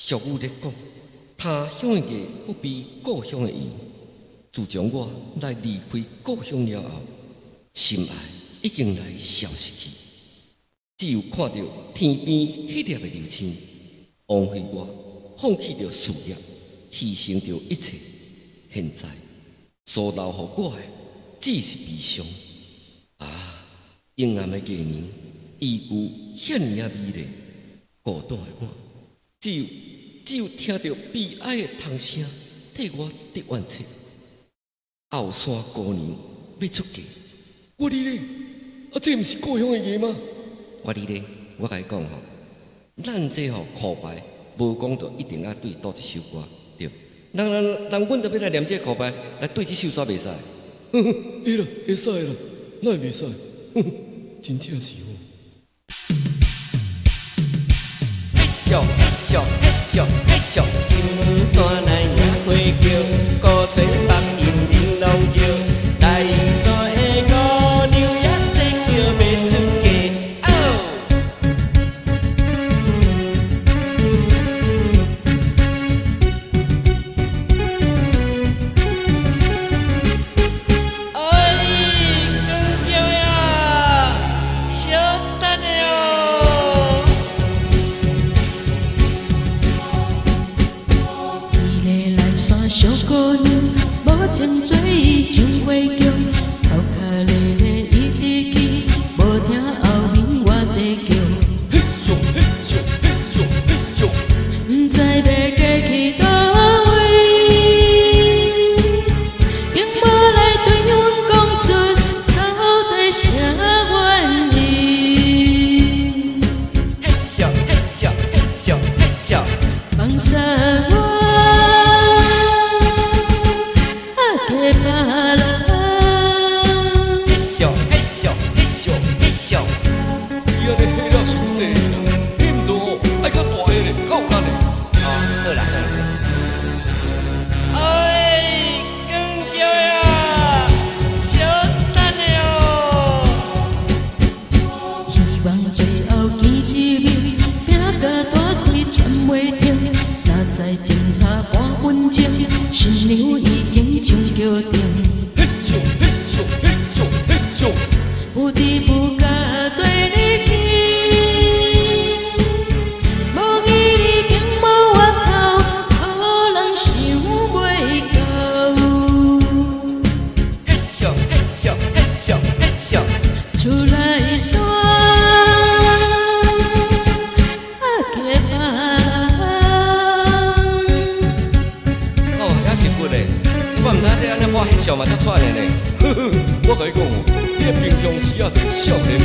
俗语咧讲，他乡的艺不比故乡的远。自从我来离开故乡了后，心爱已经来消失去。只有看到天边迄粒的流星，枉费我放弃着事业，牺牲着一切。现在所留予我的只是悲伤。啊，阴暗的过年，依旧遐尔啊美丽。孤单的我，只有听到悲哀的童声，替我得冤切。后山姑娘要出嫁，我哩咧，这毋是故乡的艺吗？我哩咧，我甲你讲吼，咱这吼课牌，无讲到一定要对倒一首歌，对。人，阮特要来念这课牌，来对这首煞袂使。会啦，会使啦，哪会袂使？真正是哦。嘿咻，金山来迎花轿，古厝北引玲珑桥，来山的姑娘也这叫要出嫁。小姑娘，无情做伊上花轿，头壳咧咧一直去，无听后面我在叫。嘿咻，不知要嫁去倒位，并无来对阮讲出到底啥原因。嘿咻，放下我。伊安尼黑了伤细啦，你毋着吼爱较大个咧，较有力咧。好啦。哎，光叫呀，小等咧哦。希望最后见一面，拼甲大开喘袂停。若再前差半分钟，新娘已经上桥顶。嘿咻，有知不敢对你去，无义你竟无回头，可人想袂到。嘿咻，出来耍，客哦，遐是骨咧，我毋知你安尼我翕相嘛才出来咧。我甲你讲哦，你平常时啊，少年